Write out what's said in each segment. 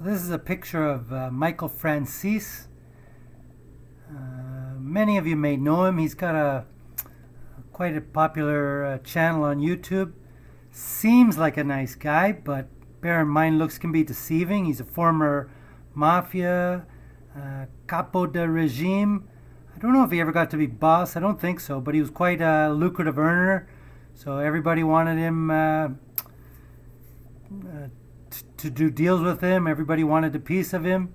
This is a picture of Michael Francis. Many of you may know him. He's got a quite a popular channel on YouTube. Seems like a nice guy, but bear in mind looks can be deceiving. He's a former mafia, capo de regime. I don't know if he ever got to be boss. I don't think so, but he was quite a lucrative earner. So everybody wanted him to do deals with him. Everybody wanted a piece of him.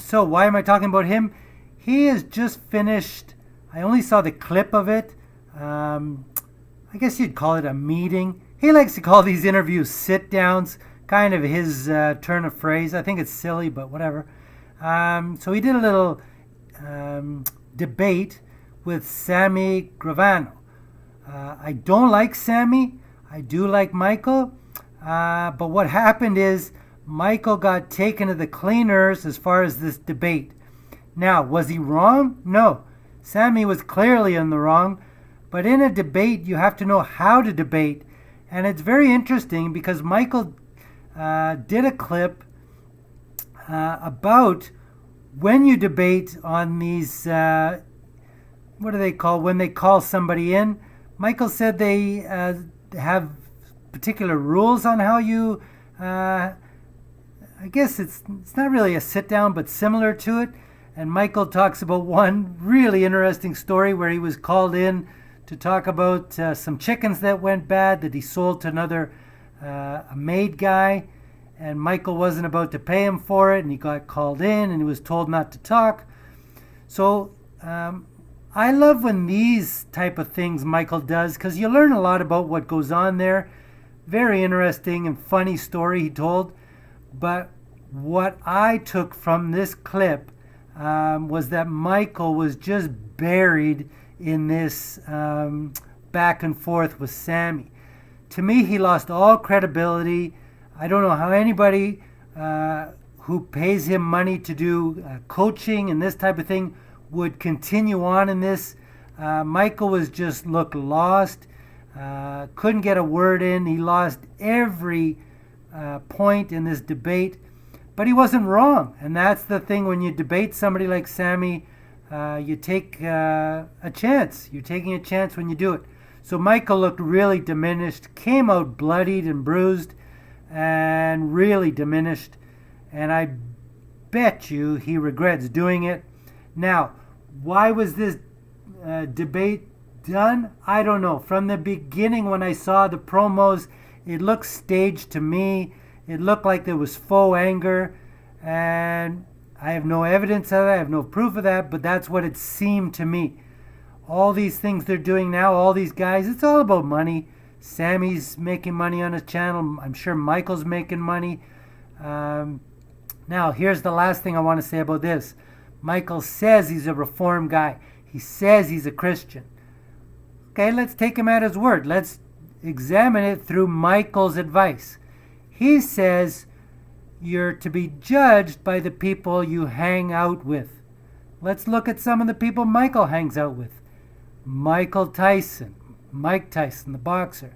So why am I talking about him? He has just finished, I only saw the clip of it. I guess you'd call it a meeting. He likes to call these interviews sit-downs, kind of his turn of phrase. I think it's silly, but whatever. So he did a little debate with Sammy Gravano. I don't like Sammy. I do like Michael. But what happened is Michael got taken to the cleaners as far as this debate. Now, was he wrong? No. Sammy was clearly in the wrong. But in a debate, you have to know how to debate. And it's very interesting because Michael did a clip about when you debate on these, what do they call, when they call somebody in. Michael said they have particular rules on how you, I guess it's not really a sit down, but similar to it. And Michael talks about one really interesting story where he was called in to talk about some chickens that went bad that he sold to another a maid guy, and Michael wasn't about to pay him for it, and he got called in and he was told not to talk. So I love when these type of things Michael does, because you learn a lot about what goes on there. Very interesting and funny story he told. But what I took from this clip was that Michael was just buried in this back and forth with Sammy. To me, he lost all credibility. I don't know how anybody who pays him money to do coaching and this type of thing would continue on in this. Michael was just looked lost. Couldn't get a word in. He lost every point in this debate. But he wasn't wrong. And that's the thing when you debate somebody like Sammy, you take a chance. You're taking a chance when you do it. So Michael looked really diminished, came out bloodied and bruised, and really diminished. And I bet you he regrets doing it. Now, why was this debate done? I don't know. From the beginning when I saw the promos, it looked staged to me. It looked like there was faux anger, and I have no evidence of that. I have no proof of that, but that's what it seemed to me. All these things they're doing now, all these guys, it's all about money. Sammy's making money on his channel. I'm sure Michael's making money. Now, here's the last thing I want to say about this. Michael says he's a reformed guy. He says he's a Christian. Okay, let's take him at his word. Let's examine it through Michael's advice. He says you're to be judged by the people you hang out with. Let's look at some of the people Michael hangs out with. Michael Tyson, Mike Tyson, the boxer,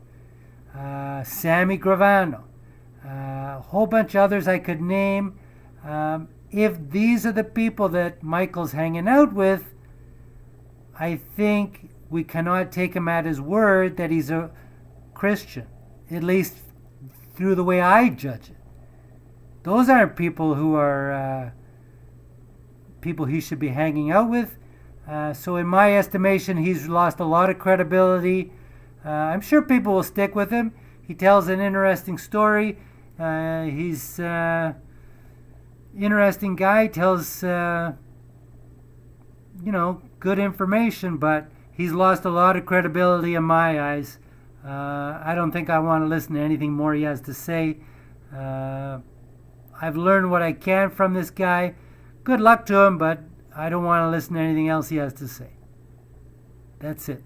Sammy Gravano, a whole bunch of others I could name. If these are the people that Michael's hanging out with, I think we cannot take him at his word that he's a Christian, at least through the way I judge it. Those aren't people who are people he should be hanging out with. So in my estimation, he's lost a lot of credibility. I'm sure people will stick with him. He tells an interesting story. He's interesting guy, tells good information, but he's lost a lot of credibility in my eyes. I don't think I want to listen to anything more he has to say. I've learned what I can from this guy. Good luck to him, but I don't want to listen to anything else he has to say. That's it.